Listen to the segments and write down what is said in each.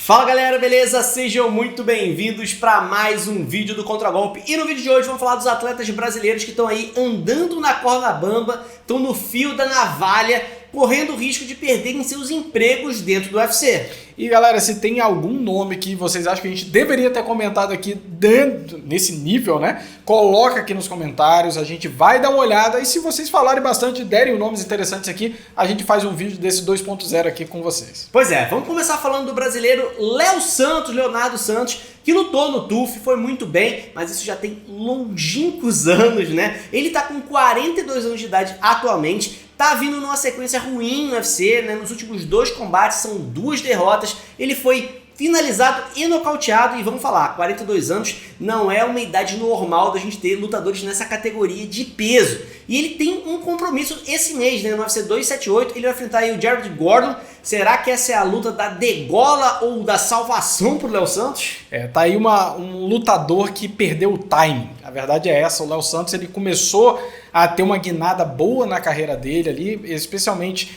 Fala galera, beleza? Sejam muito bem-vindos para mais um vídeo do Contragolpe. E no vídeo de hoje vamos falar dos atletas brasileiros que estão aí andando na corda bamba, estão no fio da navalha, correndo o risco de perderem seus empregos dentro do UFC. E galera, se tem algum nome que vocês acham que a gente deveria ter comentado aqui dentro, nesse nível, né? Coloca aqui nos comentários, a gente vai dar uma olhada. E se vocês falarem bastante, derem nomes interessantes aqui, a gente faz um vídeo desse 2.0 aqui com vocês. Pois é, vamos começar falando do brasileiro Leonardo Santos, que lutou no TUF, foi muito bem, mas isso já tem longínquos anos, né? Ele tá com 42 anos de idade atualmente. Tá vindo numa sequência ruim no UFC, né? Nos últimos 2 combates são 2 derrotas. Ele foi finalizado e nocauteado. E vamos falar, 42 anos não é uma idade normal da gente ter lutadores nessa categoria de peso. E ele tem um compromisso esse mês, né? No UFC 278, ele vai enfrentar aí o Jared Gordon. Será que essa é a luta da degola ou da salvação pro Léo Santos? Tá aí um lutador que perdeu o timing. A verdade é essa, o Léo Santos ele começou a ter uma guinada boa na carreira dele ali, especialmente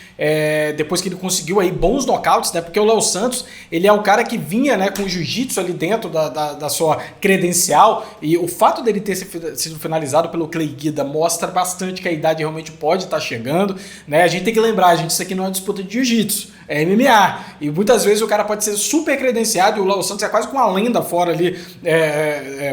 depois que ele conseguiu aí bons nocautes, né? Porque o Léo Santos, ele é o cara que vinha, né, com o jiu-jitsu ali dentro da sua credencial, e o fato dele ter sido finalizado pelo Clay Guida mostra bastante que a idade realmente pode estar chegando, né? A gente tem que lembrar, gente, isso aqui não é uma disputa de jiu-jitsu, é MMA, e muitas vezes o cara pode ser super credenciado, e o Léo Santos é quase com uma lenda fora ali,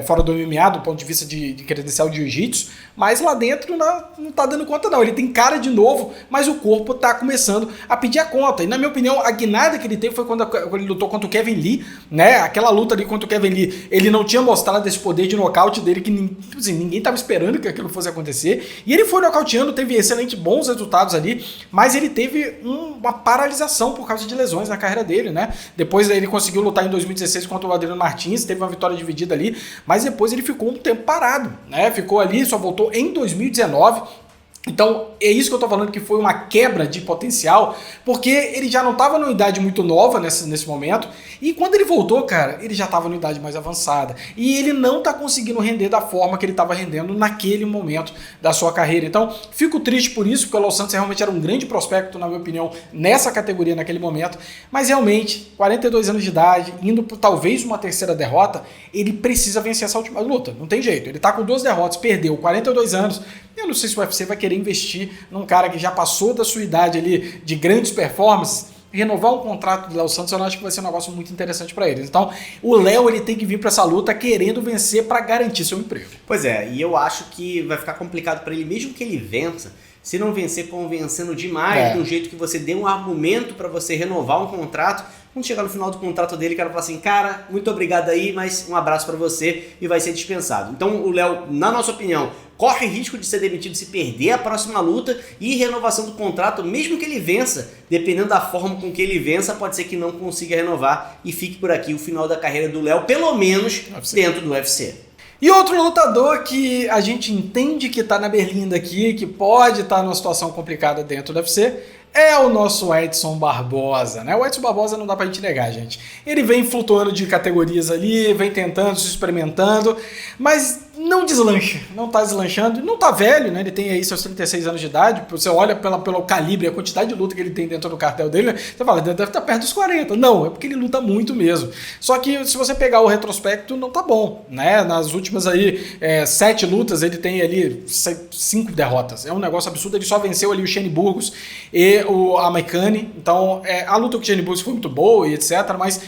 fora do MMA, do ponto de vista de credencial de jiu-jitsu, mas lá dentro não tá dando conta não, ele tem cara de novo, mas o corpo tá começando a pedir a conta, e na minha opinião, a guinada que ele teve foi quando ele lutou contra o Kevin Lee, né, aquela luta ali contra o Kevin Lee, ele não tinha mostrado esse poder de nocaute dele, que assim, ninguém tava esperando que aquilo fosse acontecer, e ele foi nocauteando, teve excelentes bons resultados ali, mas ele teve uma paralisação por causa de lesões na carreira dele, né, depois ele conseguiu lutar em 2016 contra o Adriano Martins, teve uma vitória dividida ali, mas depois ele ficou um tempo parado, né, ficou ali, só voltou em 2019, então é isso que eu tô falando, que foi uma quebra de potencial, porque ele já não estava numa idade muito nova nesse momento, e quando ele voltou, cara, ele já estava numa idade mais avançada, e ele não tá conseguindo render da forma que ele estava rendendo naquele momento da sua carreira. Então fico triste por isso, porque o Léo Santos realmente era um grande prospecto, na minha opinião, nessa categoria naquele momento, mas realmente, 42 anos de idade, indo por talvez uma terceira derrota, ele precisa vencer essa última luta, não tem jeito, ele tá com 2 derrotas, perdeu 42 anos, eu não sei se o UFC vai querer investir num cara que já passou da sua idade ali de grandes performances. Renovar um contrato do Léo Santos eu acho que vai ser um negócio muito interessante para ele. Então o Léo ele tem que vir para essa luta querendo vencer para garantir seu emprego. Pois é, e eu acho que vai ficar complicado para ele, mesmo que ele vença, se não vencer convencendo demais, de um jeito que você dê um argumento para você renovar um contrato, quando chegar no final do contrato dele, o cara fala assim, cara, muito obrigado aí, mas um abraço para você, e vai ser dispensado. Então o Léo, na nossa opinião, corre risco de ser demitido se perder a próxima luta, e renovação do contrato, mesmo que ele vença, dependendo da forma com que ele vença, pode ser que não consiga renovar e fique por aqui o final da carreira do Léo, pelo menos dentro do UFC. E outro lutador que a gente entende que tá na berlinda aqui, que pode estar numa situação complicada dentro do UFC, é o nosso Edson Barbosa, né? O Edson Barbosa não dá pra gente negar, gente. Ele vem flutuando de categorias ali, vem tentando, se experimentando, mas não deslancha, não tá deslanchando, não tá velho, né? Ele tem aí seus 36 anos de idade, você olha pelo calibre, a quantidade de luta que ele tem dentro do cartel dele, né? Você fala, deve estar perto dos 40. Não, é porque ele luta muito mesmo. Só que se você pegar o retrospecto, não tá bom, né? Nas últimas aí 7 lutas, ele tem ali 5 derrotas. É um negócio absurdo, ele só venceu ali o Shane Burgos e o Amaikane. Então, a luta com o Shane Burgos foi muito boa e etc, mas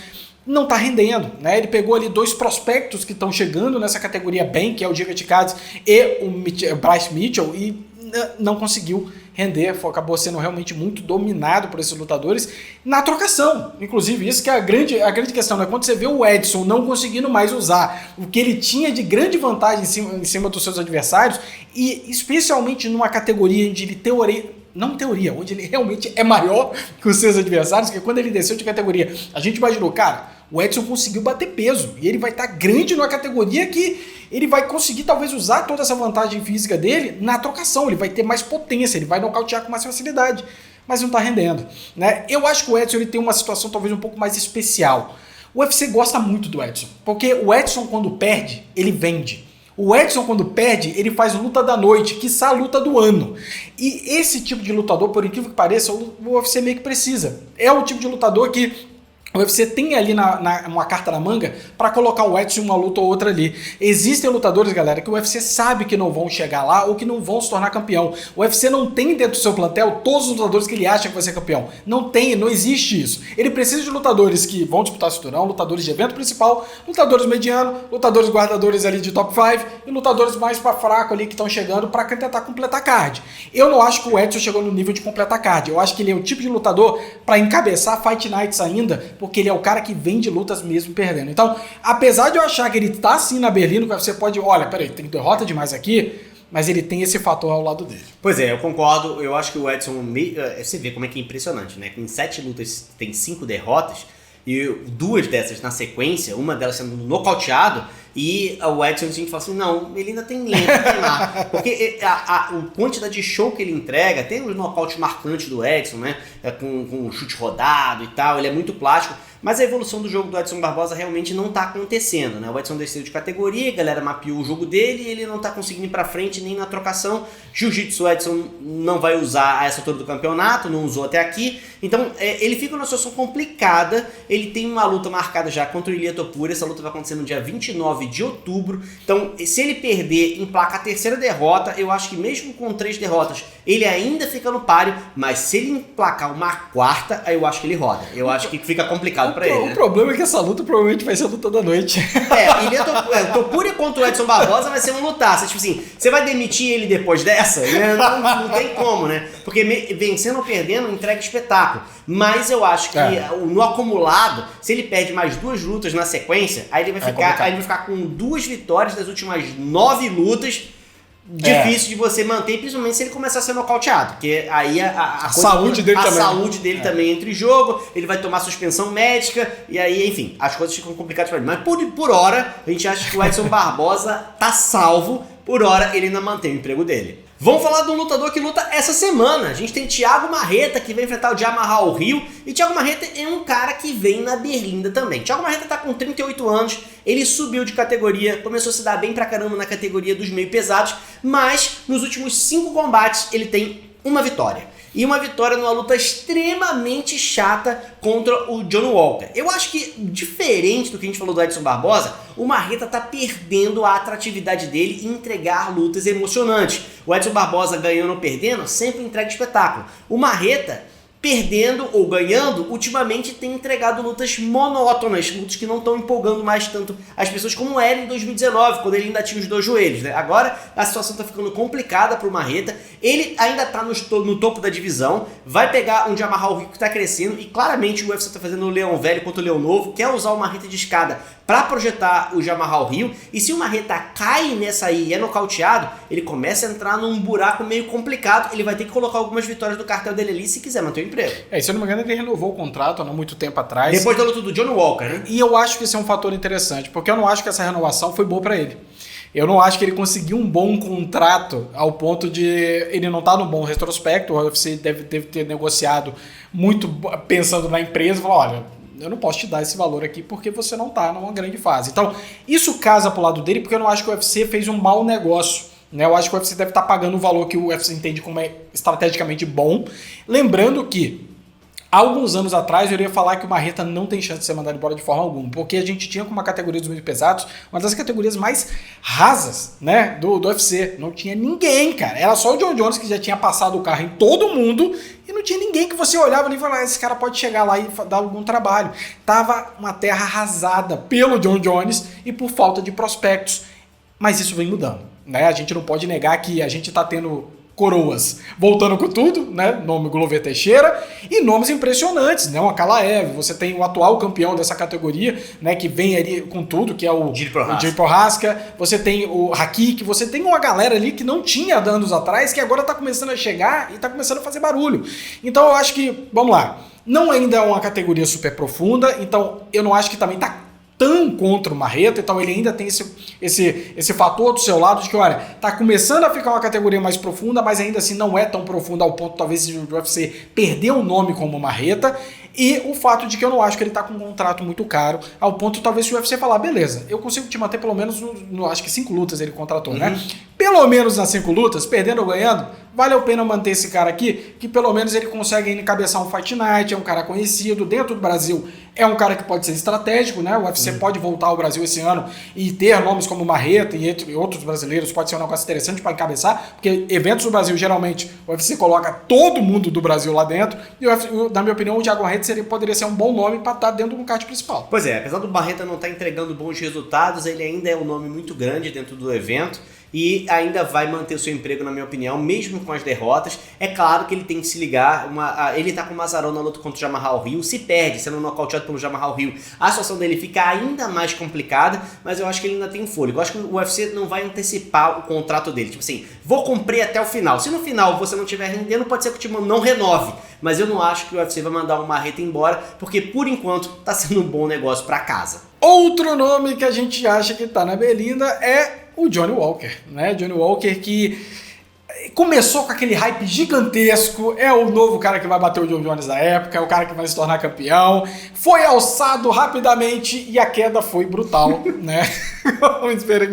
não tá rendendo, né? Ele pegou ali 2 prospectos que estão chegando nessa categoria bem, que é o Giga Chikadze e o Bryce Mitchell, e não conseguiu render, acabou sendo realmente muito dominado por esses lutadores na trocação. Inclusive, isso que é a grande questão, né? Quando você vê o Edson não conseguindo mais usar o que ele tinha de grande vantagem em cima dos seus adversários, e especialmente numa categoria onde ele onde ele realmente é maior que os seus adversários, que quando ele desceu de categoria, a gente imaginou, cara, o Edson conseguiu bater peso, e ele vai estar grande numa categoria que ele vai conseguir talvez usar toda essa vantagem física dele na trocação, ele vai ter mais potência, ele vai nocautear com mais facilidade, mas não está rendendo, né? Eu acho que o Edson ele tem uma situação talvez um pouco mais especial. O UFC gosta muito do Edson, porque o Edson quando perde, ele vende. O Edson, quando perde, ele faz luta da noite, quiçá a luta do ano. E esse tipo de lutador, por incrível que pareça, o UFC meio que precisa. É o tipo de lutador que O UFC tem ali uma carta na manga para colocar o Edson em uma luta ou outra ali. Existem lutadores, galera, que o UFC sabe que não vão chegar lá ou que não vão se tornar campeão. O UFC não tem dentro do seu plantel todos os lutadores que ele acha que vai ser campeão. Não tem, não existe isso. Ele precisa de lutadores que vão disputar cinturão, lutadores de evento principal, lutadores medianos, lutadores guardadores ali de top 5 e lutadores mais para fraco ali que estão chegando para tentar completar card. Eu não acho que o Edson chegou no nível de completar card. Eu acho que ele é o tipo de lutador para encabeçar Fight Nights ainda, porque ele é o cara que vem de lutas mesmo perdendo. Então, apesar de eu achar que ele tá assim na Berlim, você pode, olha, peraí, tem derrota demais aqui, mas ele tem esse fator ao lado dele. Pois é, eu concordo. Eu acho que o Edson, você vê como é que é impressionante, né? Em 7 lutas tem 5 derrotas, e 2 dessas na sequência, uma delas sendo nocauteado, e o Edson a gente fala assim, não, ele ainda tem lenha pra queimar. Porque a quantidade de show que ele entrega, tem um nocaute marcante do Edson, né? Com chute rodado e tal, ele é muito plástico. Mas a evolução do jogo do Edson Barbosa realmente não está acontecendo, né? O Edson desceu de categoria, a galera mapeou o jogo dele e ele não está conseguindo ir para frente nem na trocação. Jiu-Jitsu o Edson não vai usar a essa altura do campeonato, não usou até aqui. Então ele fica numa situação complicada. Ele tem uma luta marcada já contra o Ilia Topuria. Essa luta vai acontecer no dia 29 de outubro. Então se ele perder, emplaca a 3ª derrota. Eu acho que mesmo com 3 derrotas, ele ainda fica no páreo. Mas se ele emplacar uma 4ª, aí eu acho que ele roda. Eu acho que fica complicado. O problema é que essa luta provavelmente vai ser a luta da noite. O Topuria contra o Edson Barbosa vai ser um lutaço. Tipo assim, você vai demitir ele depois dessa? Não tem como, né? Porque vencendo ou perdendo, entrega espetáculo. Mas eu acho que no acumulado, se ele perde mais 2 lutas na sequência, aí ele vai ficar com 2 vitórias das últimas 9 lutas. Difícil de você manter, principalmente se ele começar a ser nocauteado, porque aí a saúde dele também. Saúde dele também entra em jogo, ele vai tomar suspensão médica, e aí, enfim, as coisas ficam complicadas para ele. Mas por hora, a gente acha que o Edson Barbosa tá salvo, por hora ele ainda mantém o emprego dele. Vamos falar de um lutador que luta essa semana. A gente tem Thiago Marreta, que vem enfrentar o Jamahal Hill. E Thiago Marreta é um cara que vem na berlinda também. Thiago Marreta tá com 38 anos, ele subiu de categoria, começou a se dar bem pra caramba na categoria dos meio pesados, mas nos últimos 5 combates ele tem uma vitória. E uma vitória numa luta extremamente chata contra o John Walker. Eu acho que, diferente do que a gente falou do Edson Barbosa, o Marreta tá perdendo a atratividade dele em entregar lutas emocionantes. O Edson Barbosa, ganhando ou perdendo, sempre entrega espetáculo. O Marreta, perdendo ou ganhando, ultimamente tem entregado lutas monótonas, lutas que não estão empolgando mais tanto as pessoas como era em 2019, quando ele ainda tinha os 2 joelhos, né? Agora a situação está ficando complicada para o Marreta, ele ainda está no topo da divisão, vai pegar um Jamahal Hill que está crescendo e claramente o UFC está fazendo o Leão Velho contra o Leão Novo, quer usar o Marreta de escada para projetar o Jamahal Hill, e se o Marreta cai nessa aí e é nocauteado, ele começa a entrar num buraco meio complicado, ele vai ter que colocar algumas vitórias do cartel dele ali se quiser manter o emprego. Se eu não me engano, ele renovou o contrato há não muito tempo atrás. Depois da luta do John Walker, né? E eu acho que isso é um fator interessante, porque eu não acho que essa renovação foi boa para ele. Eu não acho que ele conseguiu um bom contrato ao ponto de ele não estar no bom retrospecto. O UFC deve ter negociado muito pensando na empresa e falar, olha, eu não posso te dar esse valor aqui porque você não está numa grande fase. Então, isso casa pro lado dele, porque eu não acho que o UFC fez um mau negócio. Eu acho que o UFC deve estar pagando o valor que o UFC entende como é estrategicamente bom. Lembrando que, há alguns anos atrás, eu iria falar que o Marreta não tem chance de ser mandado embora de forma alguma, porque a gente tinha como uma categoria dos meio pesados uma das categorias mais rasas, né, do UFC. Não tinha ninguém, cara. Era só o John Jones que já tinha passado o carro em todo mundo e não tinha ninguém que você olhava ali e falava, esse cara pode chegar lá e dar algum trabalho. Tava uma terra arrasada pelo John Jones e por falta de prospectos. Mas isso vem mudando, né? A gente não pode negar que a gente tá tendo coroas voltando com tudo, né? Nome Glover Teixeira e nomes impressionantes, né? O Akalaev, você tem o atual campeão dessa categoria, né? Que vem ali com tudo, que é o Jiri Prohaska, você tem o Hakik, você tem uma galera ali que não tinha anos atrás, que agora tá começando a chegar e tá começando a fazer barulho. Então eu acho que, vamos lá, não ainda é uma categoria super profunda, então eu não acho que também tá tão contra o Marreta, então ele ainda tem esse fator do seu lado de que, olha, tá começando a ficar uma categoria mais profunda, mas ainda assim não é tão profunda ao ponto talvez de o UFC perder o nome como Marreta. E o fato de que eu não acho que ele tá com um contrato muito caro, ao ponto talvez se o UFC falar, beleza, eu consigo te manter pelo menos, acho que 5 lutas ele contratou, né? Pelo menos nas 5 lutas, perdendo ou ganhando, vale a pena manter esse cara aqui, que pelo menos ele consegue encabeçar um Fight Night, é um cara conhecido, dentro do Brasil é um cara que pode ser estratégico, né? O UFC pode voltar ao Brasil esse ano e ter nomes como Marreta e entre outros brasileiros, pode ser um negócio interessante para encabeçar, porque eventos do Brasil, geralmente, o UFC coloca todo mundo do Brasil lá dentro, e na minha opinião, o Thiago Marreta poderia ser um bom nome para estar dentro do card principal. Pois é, apesar do Marreta não estar entregando bons resultados, ele ainda é um nome muito grande dentro do evento, e ainda vai manter o seu emprego, na minha opinião, mesmo com as derrotas. É claro que ele tem que se ligar, ele tá com o Mazarão na luta contra o Jamahal Hill, se perde, sendo nocauteado pelo Jamahal Hill, a situação dele fica ainda mais complicada, mas eu acho que ele ainda tem fôlego. Eu acho que o UFC não vai antecipar o contrato dele, tipo assim, vou cumprir até o final. Se no final você não estiver rendendo, pode ser que o time não renove, mas eu não acho que o UFC vai mandar o Marreta embora, porque por enquanto tá sendo um bom negócio pra casa. Outro nome que a gente acha que tá na berlinda é o Johnny Walker, né? Johnny Walker que começou com aquele hype gigantesco, é o novo cara que vai bater o John Jones da época, é o cara que vai se tornar campeão, foi alçado rapidamente e a queda foi brutal, né?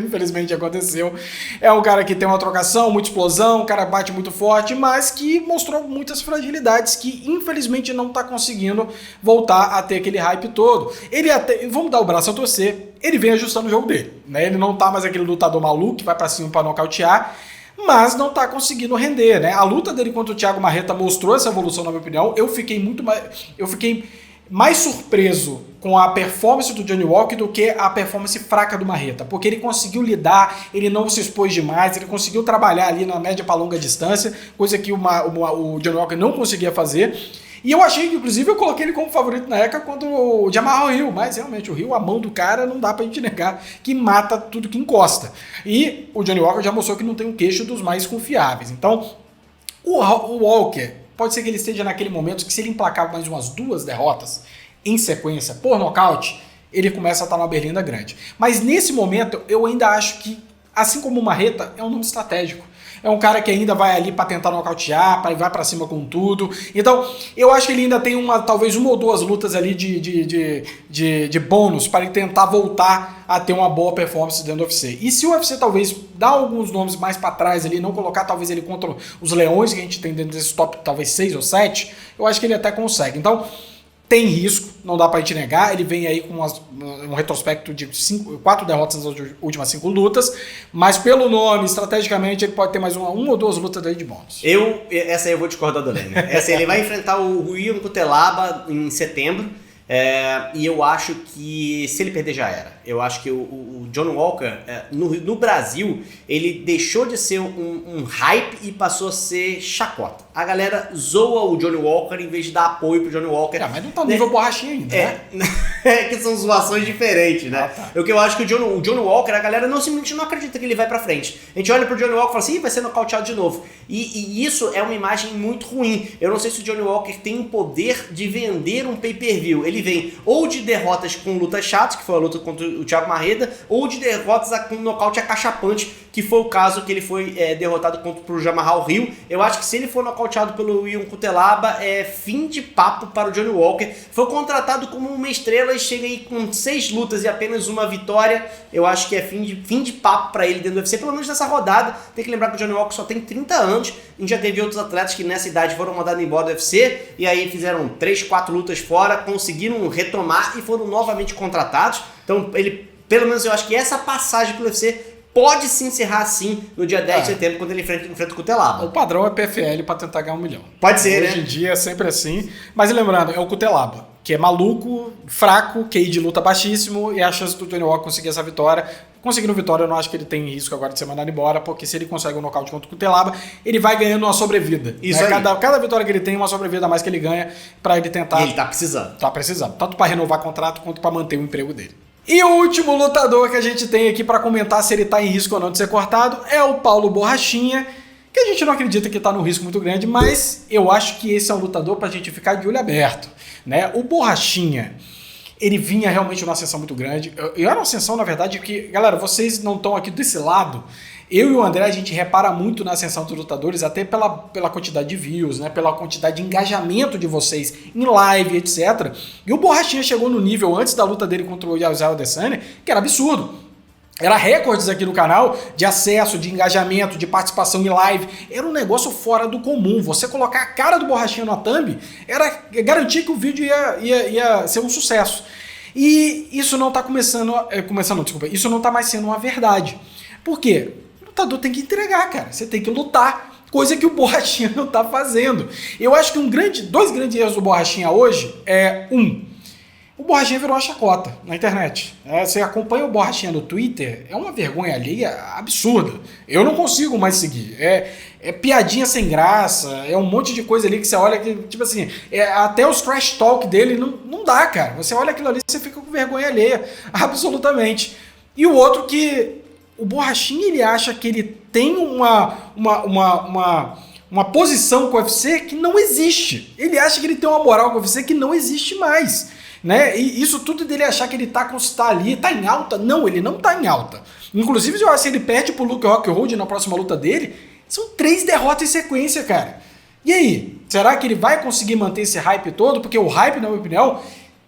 Infelizmente aconteceu. É um cara que tem uma trocação, muita explosão, um cara bate muito forte, mas que mostrou muitas fragilidades que infelizmente não tá conseguindo voltar a ter aquele hype todo. Ele até, vamos dar o braço a torcer, ele vem ajustando o jogo dele, né? Ele não tá mais aquele lutador maluco que vai pra cima pra nocautear, mas não tá conseguindo render, né? A luta dele contra o Thiago Marreta mostrou essa evolução, na minha opinião. Eu fiquei mais surpreso com a performance do Johnny Walker do que a performance fraca do Marreta, porque ele conseguiu lidar, ele não se expôs demais, ele conseguiu trabalhar ali na média para longa distância, coisa que o Johnny Walker não conseguia fazer. E eu achei que, inclusive, eu coloquei ele como favorito na época contra o Jamahal Hill, mas realmente o Hill, a mão do cara, não dá pra gente negar que mata tudo que encosta. E o Johnny Walker já mostrou que não tem um queixo dos mais confiáveis. Então, o Walker, pode ser que ele esteja naquele momento que se ele emplacar mais umas 2 derrotas em sequência por nocaute, ele começa a estar numa berlinda grande. Mas nesse momento, eu ainda acho que, assim como o Marreta, é um nome estratégico. É um cara que ainda vai ali para tentar nocautear, vai para cima com tudo. Então, eu acho que ele ainda tem talvez uma ou 2 lutas ali de bônus para ele tentar voltar a ter uma boa performance dentro do UFC. E se o UFC talvez dar alguns nomes mais para trás ali, não colocar talvez ele contra os leões que a gente tem dentro desse top, talvez 6 ou 7, eu acho que ele até consegue. Então, tem risco, não dá pra gente negar. Ele vem aí com um retrospecto de 4 derrotas nas últimas 5 lutas, mas pelo nome, estrategicamente, ele pode ter mais uma ou 2 lutas aí de bônus. Essa aí eu vou discordar do Lênin. Essa aí ele vai enfrentar o Ion Cutelaba em setembro, e eu acho que se ele perder já era. Eu acho que o John Walker, no Brasil, ele deixou de ser um hype e passou a ser chacota. A galera zoa o Johnny Walker em vez de dar apoio pro Johnny Walker. Mas não tá no nível borrachinha ainda, né? Que são zoações diferentes, né? Tá. O que eu acho que o Johnny Walker, a galera simplesmente não acredita que ele vai pra frente. A gente olha pro Johnny Walker e fala assim, vai ser nocauteado de novo. E isso é uma imagem muito ruim. Eu não sei se o Johnny Walker tem o poder de vender um pay-per-view. Ele vem ou de derrotas com lutas chatas, que foi a luta contra o Thiago Marreta, ou de derrotas com nocaute acachapante, que foi o caso que ele foi derrotado contra o Jamahal Hill. Eu acho que se ele for nocauteado pelo Ion Cutelaba, é fim de papo para o Johnny Walker. Foi contratado como uma estrela e chega aí com 6 lutas e apenas uma vitória. Eu acho que é fim de papo para ele dentro do UFC, pelo menos nessa rodada. Tem que lembrar que o Johnny Walker só tem 30 anos. A gente já teve outros atletas que nessa idade foram mandados embora do UFC e aí fizeram 3, 4 lutas fora, conseguiram retomar e foram novamente contratados. Então, pelo menos eu acho que essa passagem pelo UFC pode se encerrar assim no dia 10 de setembro, quando ele enfrenta o Cutelaba. O padrão é PFL para tentar ganhar 1 milhão. Pode ser, né? Hoje em dia é sempre assim. Mas lembrando, é o Cutelaba, que é maluco, fraco, QI de luta baixíssimo, e a chance do Johnny Walker conseguir essa vitória. Conseguindo vitória, eu não acho que ele tem risco agora de ser mandado embora, porque se ele consegue um nocaute contra o Cutelaba, ele vai ganhando uma sobrevida. Isso né? aí. Cada vitória que ele tem, uma sobrevida a mais que ele ganha para ele tentar... E ele tá precisando. Tá precisando. Tanto para renovar contrato, quanto para manter o emprego dele. E o último lutador que a gente tem aqui para comentar se ele tá em risco ou não de ser cortado é o Paulo Borrachinha, que a gente não acredita que tá num risco muito grande, mas eu acho que esse é um lutador pra gente ficar de olho aberto, né? O Borrachinha, ele vinha realmente numa ascensão muito grande. E era uma ascensão, na verdade, que, galera, vocês não estão aqui desse lado, Eu e o André, a gente repara muito na ascensão dos lutadores, até pela quantidade de views, né? Pela quantidade de engajamento de vocês em live, etc. E o Borrachinha chegou no nível, antes da luta dele contra o Israel Adesanya, que era absurdo. Era recordes aqui no canal de acesso, de engajamento, de participação em live. Era um negócio fora do comum. Você colocar a cara do Borrachinha na thumb era garantir que o vídeo ia ser um sucesso. E isso não tá isso não tá mais sendo uma verdade. Por quê? O lutador tem que entregar, cara. Você tem que lutar, coisa que o Borrachinha não tá fazendo. Eu acho que dois grandes erros do Borrachinha hoje é o Borrachinha virou uma chacota na internet. Você acompanha o Borrachinha no Twitter, é uma vergonha alheia absurda. Eu não consigo mais seguir. É piadinha sem graça, é um monte de coisa ali que você olha que, tipo assim, até os trash talk dele não dá, cara. Você olha aquilo ali e você fica com vergonha alheia, absolutamente. E o outro que o Borrachinha, ele acha que ele tem uma posição com o UFC que não existe. Ele acha que ele tem uma moral com o UFC que não existe mais. Né? E isso tudo dele achar que ele tá ali, tá em alta. Não, ele não tá em alta. Inclusive, eu acho que ele perde pro Luke Rockhold na próxima luta dele. São 3 derrotas em sequência, cara. E aí? Será que ele vai conseguir manter esse hype todo? Porque o hype, na minha opinião,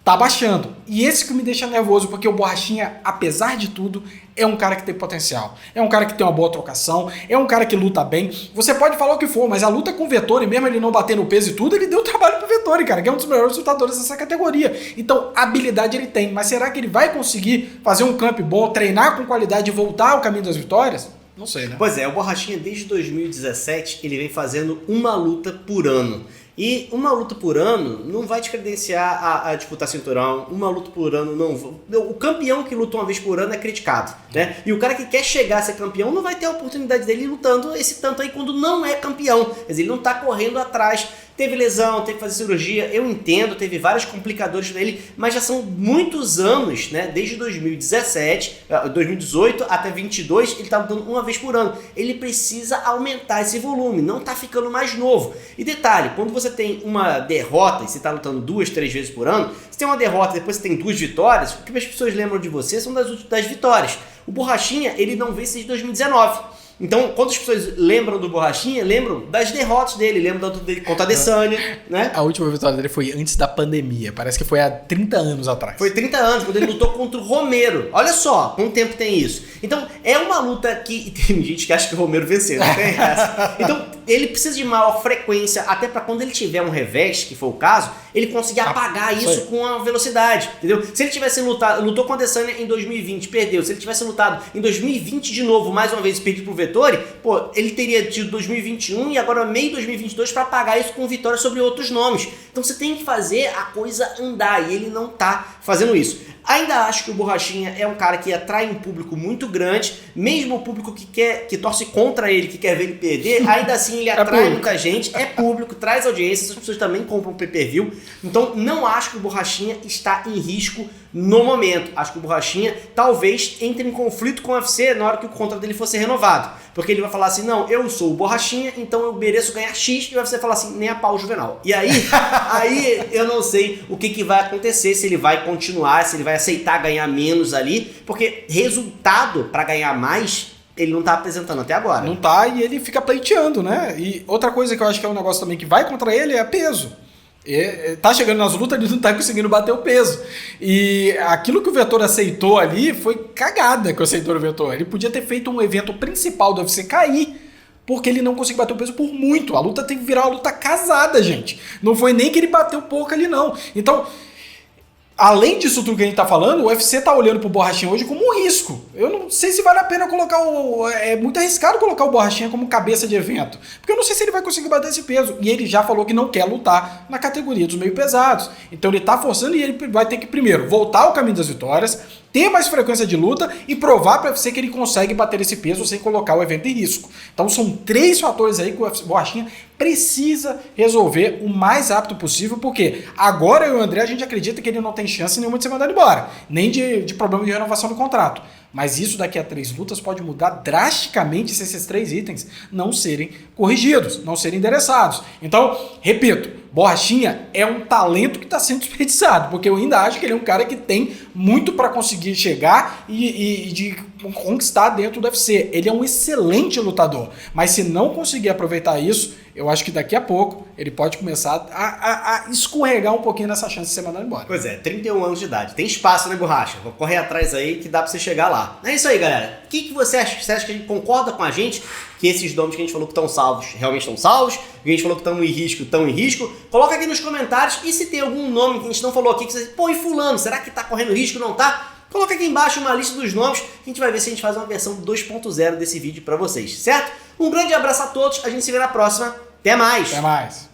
tá baixando. E esse que me deixa nervoso, porque o Borrachinha, apesar de tudo, é um cara que tem potencial. É um cara que tem uma boa trocação, é um cara que luta bem. Você pode falar o que for, mas a luta com o Vettori, mesmo ele não bater no peso e tudo, ele deu trabalho pro Vettori, cara, que é um dos melhores lutadores dessa categoria. Então, habilidade ele tem, mas será que ele vai conseguir fazer um camp bom, treinar com qualidade e voltar ao caminho das vitórias? Não sei, né? Pois é, o Borrachinha desde 2017, ele vem fazendo uma luta por ano. E uma luta por ano não vai te credenciar a disputar cinturão, uma luta por ano não... O campeão que luta uma vez por ano é criticado, né? E o cara que quer chegar a ser campeão não vai ter a oportunidade dele lutando esse tanto aí quando não é campeão. Quer dizer, ele não tá correndo atrás. Teve lesão, teve que fazer cirurgia, eu entendo, teve vários complicadores pra ele, mas já são muitos anos, né? Desde 2018 até 22, ele tá lutando uma vez por ano. Ele precisa aumentar esse volume, não tá ficando mais novo. E detalhe, quando você tem uma derrota e você tá lutando 2, 3 vezes por ano, você tem uma derrota e depois você tem 2 vitórias, o que as pessoas lembram de você são das vitórias. O Borrachinha, ele não vence desde 2019. Então, quando as pessoas lembram do Borrachinha, lembram das derrotas dele, lembram da luta dele contra a Adesanya, né? A última vitória dele foi antes da pandemia, parece que foi há 30 anos atrás. Foi 30 anos, quando ele lutou contra o Romero. Olha só, quanto tempo tem isso. Então, é uma luta que... Tem gente que acha que o Romero venceu, não tem essa. Então, ele precisa de maior frequência, até para quando ele tiver um revés, que foi o caso, ele conseguir apagar isso com a velocidade, entendeu? Se ele tivesse lutou com a Adesanya em 2020, perdeu. Se ele tivesse lutado em 2020 de novo, mais uma vez, perdido pro Vettori, pô, ele teria tido 2021 e agora meio 2022 para pagar isso com vitória sobre outros nomes. Então você tem que fazer a coisa andar e ele não tá fazendo isso. Ainda acho que o Borrachinha é um cara que atrai um público muito grande, mesmo o público que torce contra ele, que quer ver ele perder, ainda assim ele atrai muita gente, é público, traz audiência, essas pessoas também compram pay-per-view. Então não acho que o Borrachinha está em risco no momento. Acho que o Borrachinha talvez entre em conflito com o UFC na hora que o contrato dele fosse renovado. Porque ele vai falar assim, não, eu sou o Borrachinha, então eu mereço ganhar X, e o UFC falar assim, nem a pau Juvenal. E aí, eu não sei o que vai acontecer, se ele vai continuar, se ele vai aceitar ganhar menos ali, porque resultado para ganhar mais, ele não tá apresentando até agora. Não tá, e ele fica pleiteando, né? E outra coisa que eu acho que é um negócio também que vai contra ele é peso. Tá chegando nas lutas, ele não tá conseguindo bater o peso. E aquilo que o Vettori aceitou ali foi cagada que aceitou o Vettori. Ele podia ter feito um evento principal do UFC cair, porque ele não conseguiu bater o peso por muito. A luta tem que virar uma luta casada, gente. Não foi nem que ele bateu pouco ali, não. Então, além disso tudo que a gente tá falando, o UFC tá olhando pro Borrachinha hoje como um risco. Eu não sei se vale a pena colocar é muito arriscado colocar o Borrachinha como cabeça de evento. Porque eu não sei se ele vai conseguir bater esse peso. E ele já falou que não quer lutar na categoria dos meio pesados. Então ele tá forçando e ele vai ter que primeiro voltar ao caminho das vitórias, ter mais frequência de luta e provar para o UFC que ele consegue bater esse peso sem colocar o evento em risco. Então são 3 fatores aí que o Borrachinha precisa resolver o mais rápido possível, porque agora eu e o André, a gente acredita que ele não tem chance nenhuma de ser mandado embora, nem de problema de renovação do contrato. Mas isso daqui a 3 lutas pode mudar drasticamente se esses 3 itens não serem corrigidos, não serem endereçados. Então, repito, Borrachinha é um talento que está sendo desperdiçado, porque eu ainda acho que ele é um cara que tem muito para conseguir chegar e de conquistar dentro do UFC. Ele é um excelente lutador, mas se não conseguir aproveitar isso, eu acho que daqui a pouco ele pode começar a escorregar um pouquinho nessa chance de ser mandado embora. Pois é, 31 anos de idade. Tem espaço, né, Borracha? Vou correr atrás aí que dá pra você chegar lá. É isso aí, galera. O que você acha? Você acha que a gente concorda com a gente que esses nomes que a gente falou que estão salvos, realmente estão salvos? Que a gente falou que estão em risco? Coloca aqui nos comentários e se tem algum nome que a gente não falou aqui que você... Pô, e fulano, será que tá correndo risco ou não tá? Coloca aqui embaixo uma lista dos nomes que a gente vai ver se a gente faz uma versão 2.0 desse vídeo pra vocês, certo? Um grande abraço a todos, a gente se vê na próxima. Até mais! Até mais!